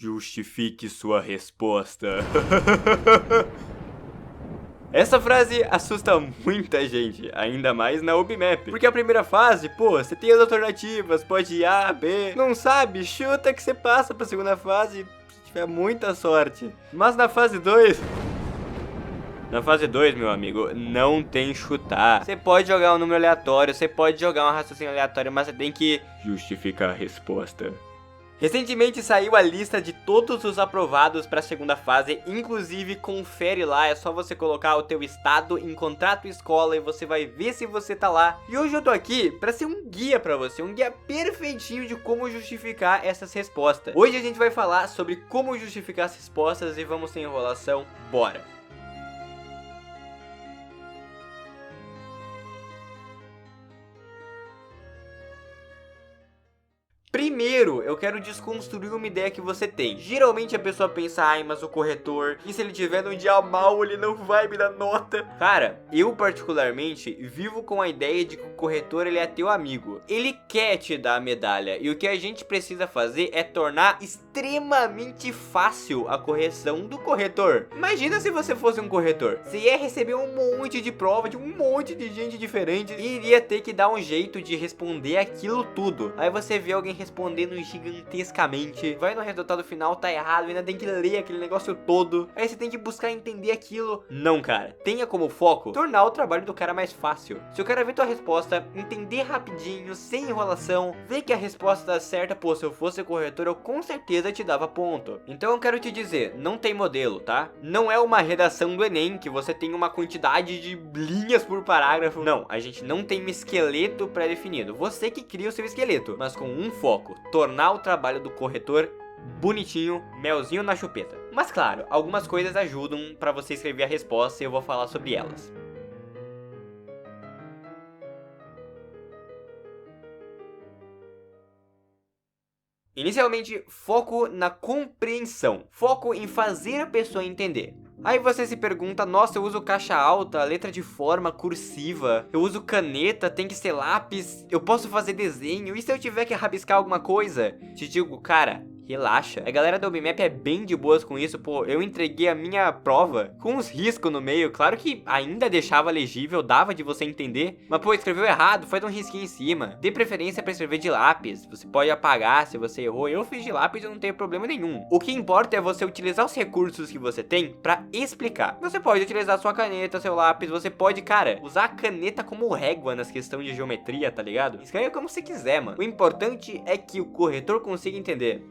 Justifique sua resposta. Essa frase assusta muita gente, ainda mais na UBMAP. Porque a primeira fase, pô, você tem as alternativas, pode ir A, B. Não sabe? Chuta que você passa pra segunda fase se tiver muita sorte. Mas na fase 2... Na fase 2, meu amigo, não tem chutar. Você pode jogar um número aleatório, você pode jogar um raciocínio aleatório, mas você tem que justificar a resposta. Recentemente saiu a lista de todos os aprovados para a segunda fase, inclusive confere lá, é só você colocar o teu estado, encontrar a tua escola e você vai ver se você tá lá. E hoje eu tô aqui para ser um guia para você, um guia perfeitinho de como justificar essas respostas. Hoje a gente vai falar sobre como justificar as respostas e vamos sem enrolação, bora! Primeiro, eu quero desconstruir uma ideia que você tem. Geralmente a pessoa pensa, ai, mas o corretor, e se ele tiver num dia mal, ele não vai me dar nota? Cara, eu particularmente vivo com a ideia de que o corretor, ele é teu amigo. Ele quer te dar a medalha, e o que a gente precisa fazer é tornar extremamente fácil a correção do corretor. Imagina se você fosse um corretor. Você ia receber um monte de prova de um monte de gente diferente e iria ter que dar um jeito de responder aquilo tudo. Aí você vê alguém respondendo gigantescamente, vai no resultado final, tá errado, ainda tem que ler aquele negócio todo, aí você tem que buscar entender aquilo. Não, cara, tenha como foco tornar o trabalho do cara mais fácil. Se o cara ver tua resposta, entender rapidinho, sem enrolação, ver que a resposta tá certa, pô, se eu fosse corretor, eu com certeza te dava ponto. Então eu quero te dizer, não tem modelo, tá? Não é uma redação do Enem, que você tem uma quantidade de linhas por parágrafo. Não, a gente não tem um esqueleto pré-definido. Você que cria o seu esqueleto, mas com um foco. Tornar o trabalho do corretor bonitinho, melzinho na chupeta. Mas claro, algumas coisas ajudam para você escrever a resposta e eu vou falar sobre elas. Inicialmente, foco na compreensão. Foco em fazer a pessoa entender. Aí você se pergunta, nossa, eu uso caixa alta, letra de forma, cursiva, eu uso caneta, tem que ser lápis, eu posso fazer desenho, e se eu tiver que rabiscar alguma coisa? Te digo, cara, relaxa. A galera da UBMAP é bem de boas com isso, pô, eu entreguei a minha prova com uns riscos no meio, claro que ainda deixava legível, dava de você entender, mas pô, escreveu errado, faz um risquinho em cima, dê preferência pra escrever de lápis, você pode apagar se você errou, eu fiz de lápis e não tenho problema nenhum. O que importa é você utilizar os recursos que você tem pra explicar. Você pode utilizar sua caneta, seu lápis, você pode, cara, usar a caneta como régua nas questões de geometria, tá ligado? Escreve como você quiser, mano. O importante é que o corretor consiga entender.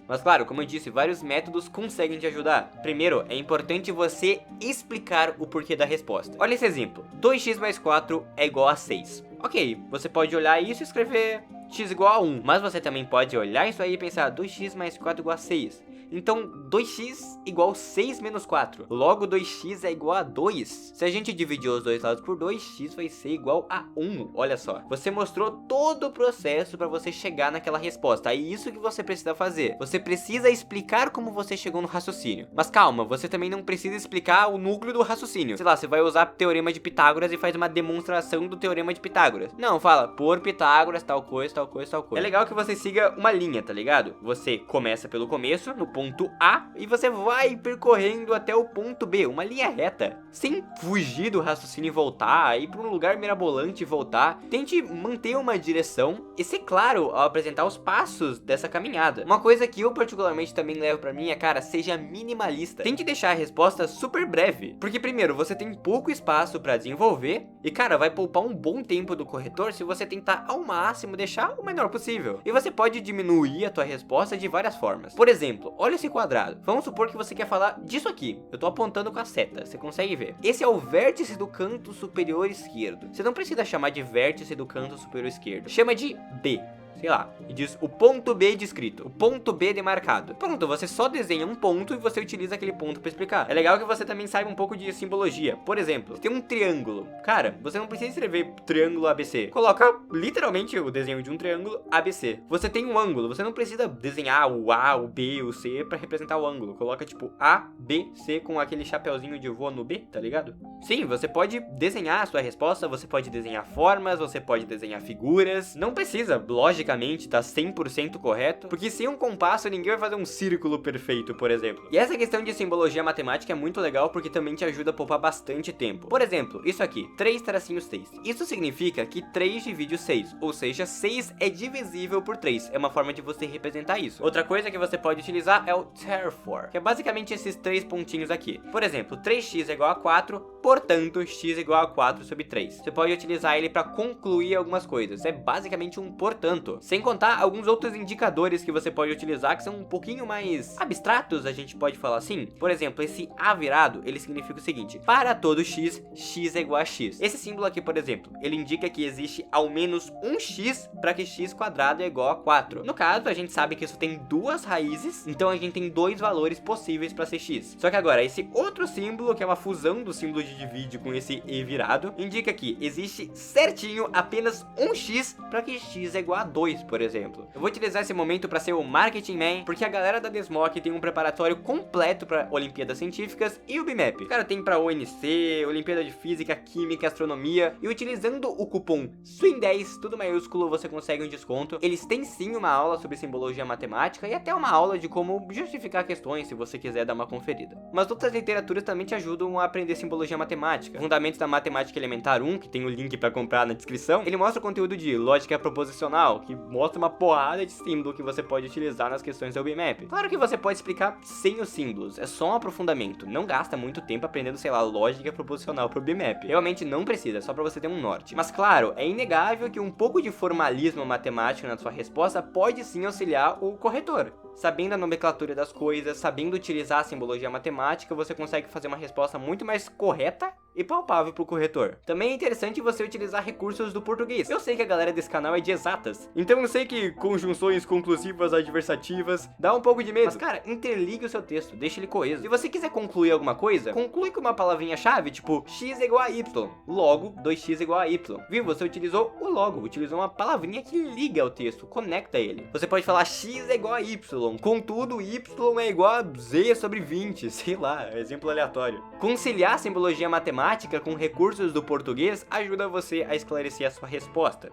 Mas claro, como eu disse, vários métodos conseguem te ajudar. Primeiro, é importante você explicar o porquê da resposta. Olha esse exemplo. 2x mais 4 é igual a 6. Ok, você pode olhar isso e escrever x igual a 1. Mas você também pode olhar isso aí e pensar 2x mais 4 igual a 6. Então 2x igual 6 menos 4. Logo 2x é igual a 2. Se a gente dividir os dois lados por 2, x vai ser igual a 1. Olha só. Você mostrou todo o processo para você chegar naquela resposta. É isso que você precisa fazer. Você precisa explicar como você chegou no raciocínio. Mas calma, você também não precisa explicar o núcleo do raciocínio. Sei lá, você vai usar o teorema de Pitágoras e faz uma demonstração do teorema de Pitágoras. Não, fala, por Pitágoras, tal coisa, tal coisa, tal coisa. É legal que você siga uma linha, tá ligado? Você começa pelo começo, no ponto A, e você vai percorrendo até o ponto B, uma linha reta, sem fugir do raciocínio e voltar, ir para um lugar mirabolante e voltar. Tente manter uma direção e ser claro ao apresentar os passos dessa caminhada. Uma coisa que eu particularmente também levo pra mim é, cara, seja minimalista. Tente deixar a resposta super breve, porque primeiro, você tem pouco espaço pra desenvolver e, cara, vai poupar um bom tempo do corretor se você tentar ao máximo deixar o menor possível. E você pode diminuir a tua resposta de várias formas. Por exemplo, olha esse quadrado. Vamos supor que você quer falar disso aqui. Eu tô apontando com a seta, você consegue ver. Esse é o vértice do canto superior esquerdo. Você não precisa chamar de vértice do canto superior esquerdo. Chama de B. Sei lá, e diz o ponto B descrito, o ponto B demarcado. Pronto, você só desenha um ponto e você utiliza aquele ponto para explicar. É legal que você também saiba um pouco de simbologia. Por exemplo, tem um triângulo. Cara, você não precisa escrever triângulo ABC. Coloca literalmente o desenho de um triângulo ABC. Você tem um ângulo, você não precisa desenhar o A, o B, o C para representar o ângulo. Coloca tipo A, B, C com aquele chapeuzinho de voo no B, tá ligado? Sim, você pode desenhar a sua resposta, você pode desenhar formas, você pode desenhar figuras. Não precisa, lógica, matematicamente tá 100% correto, porque sem um compasso ninguém vai fazer um círculo perfeito, por exemplo. E essa questão de simbologia matemática é muito legal porque também te ajuda a poupar bastante tempo. Por exemplo, isso aqui, 3-6. Isso significa que 3 divide o 6, ou seja, 6 é divisível por 3. É uma forma de você representar isso. Outra coisa que você pode utilizar é o therefore, que é basicamente esses 3 pontinhos aqui. Por exemplo, 3x é igual a 4, portanto, x é igual a 4 sobre 3. Você pode utilizar ele para concluir algumas coisas. É basicamente um portanto. Sem contar alguns outros indicadores que você pode utilizar que são um pouquinho mais abstratos, a gente pode falar assim. Por exemplo, esse A virado, ele significa o seguinte: para todo x, x é igual a x. Esse símbolo aqui, por exemplo, ele indica que existe ao menos um x para que x quadrado é igual a 4. No caso, a gente sabe que isso tem duas raízes, então a gente tem dois valores possíveis para ser x. Só que agora, esse outro símbolo, que é uma fusão do símbolo de divide com esse E virado, indica que existe certinho apenas um x para que x é igual a 2, por exemplo. Eu vou utilizar esse momento para ser o Marketing Man, porque a galera da Desmock tem um preparatório completo para Olimpíadas Científicas e o BMAP. Cara, tem para ONC, Olimpíada de Física, Química, Astronomia, e utilizando o cupom SWIM10, tudo maiúsculo, você consegue um desconto. Eles têm sim uma aula sobre simbologia matemática e até uma aula de como justificar questões, se você quiser dar uma conferida. Mas outras literaturas também te ajudam a aprender simbologia matemática. Fundamentos da Matemática Elementar 1, que tem o link para comprar na descrição, ele mostra o conteúdo de lógica proposicional, que mostra uma porrada de símbolo que você pode utilizar nas questões do BMAP. Claro que você pode explicar sem os símbolos, é só um aprofundamento, não gasta muito tempo aprendendo, sei lá, lógica proposicional pro BMAP. Realmente não precisa, é só pra você ter um norte. Mas claro, é inegável que um pouco de formalismo matemático na sua resposta pode sim auxiliar o corretor. Sabendo a nomenclatura das coisas, sabendo utilizar a simbologia matemática, você consegue fazer uma resposta muito mais correta e palpável pro corretor. Também é interessante você utilizar recursos do português. Eu sei que a galera desse canal é de exatas, então eu sei que conjunções conclusivas adversativas dá um pouco de medo. Mas cara, interligue o seu texto, deixe ele coeso. Se você quiser concluir alguma coisa, conclui com uma palavrinha-chave, tipo x é igual a y, logo 2x é igual a y. Viu? Você utilizou o logo, utilizou uma palavrinha que liga ao texto, conecta ele. Você pode falar x é igual a y, contudo y é igual a z sobre 20, sei lá, exemplo aleatório. Conciliar a simbologia matemática com recursos do português ajuda você a esclarecer a sua resposta.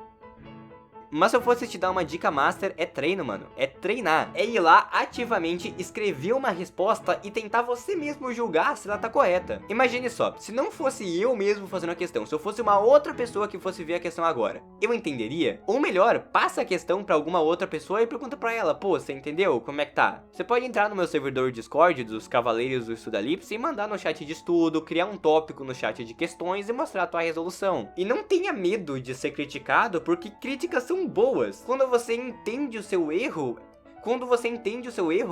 Mas se eu fosse te dar uma dica master, é treino, mano. É treinar. É ir lá ativamente escrever uma resposta e tentar você mesmo julgar se ela tá correta. Imagine só, se não fosse eu mesmo fazendo a questão, se eu fosse uma outra pessoa que fosse ver a questão agora, eu entenderia? Ou melhor, passa a questão pra alguma outra pessoa e pergunta pra ela: pô, você entendeu? Como é que tá? Você pode entrar no meu servidor Discord dos Cavaleiros do Estudalipse e mandar no chat de estudo, criar um tópico no chat de questões e mostrar a tua resolução. E não tenha medo de ser criticado, porque críticas são boas. Quando você entende o seu erro,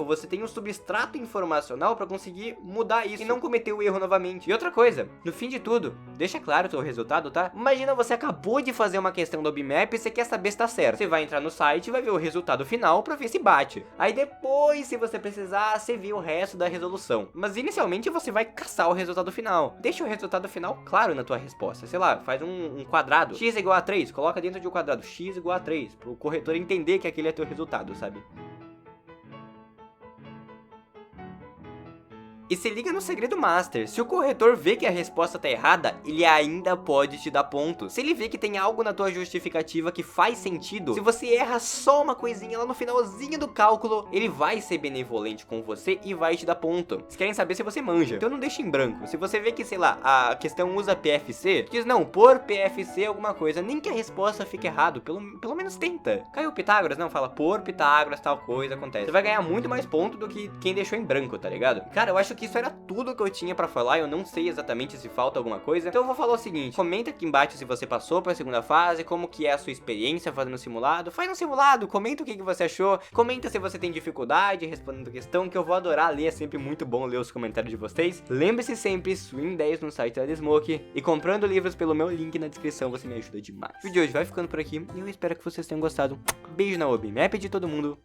você tem um substrato informacional para conseguir mudar isso e não cometer o erro novamente. E outra coisa, no fim de tudo, deixa claro o seu resultado, tá? Imagina você acabou de fazer uma questão do BMAP e você quer saber se tá certo. Você vai entrar no site e vai ver o resultado final para ver se bate. Aí depois, se você precisar, você vê o resto da resolução. Mas inicialmente você vai caçar o resultado final. Deixa o resultado final claro na tua resposta. Sei lá, faz um quadrado. X é igual a 3, coloca dentro de um quadrado x igual a 3, pro corretor entender que aquele é teu resultado, sabe? E se liga no segredo master: se o corretor vê que a resposta tá errada, ele ainda pode te dar ponto. Se ele vê que tem algo na tua justificativa que faz sentido, se você erra só uma coisinha lá no finalzinho do cálculo, ele vai ser benevolente com você e vai te dar ponto. Vocês querem saber se você manja, então não deixa em branco. Se você vê que, sei lá, a questão usa PFC, diz não, por PFC alguma coisa, nem que a resposta fique errado, pelo menos tenta. Caiu Pitágoras? Não, fala por Pitágoras tal coisa acontece. Você vai ganhar muito mais ponto do que quem deixou em branco, tá ligado? Cara, eu acho que isso era tudo que eu tinha pra falar. Eu não sei exatamente se falta alguma coisa, então eu vou falar o seguinte: comenta aqui embaixo se você passou pra segunda fase, como que é a sua experiência fazendo simulado. Faz um simulado, comenta o que você achou, comenta se você tem dificuldade respondendo questão, que eu vou adorar ler. É sempre muito bom ler os comentários de vocês. Lembre-se sempre, SWIM10 no site da Desmock, e comprando livros pelo meu link na descrição você me ajuda demais. O vídeo de hoje vai ficando por aqui e eu espero que vocês tenham gostado. Beijo na OBMAP de todo mundo.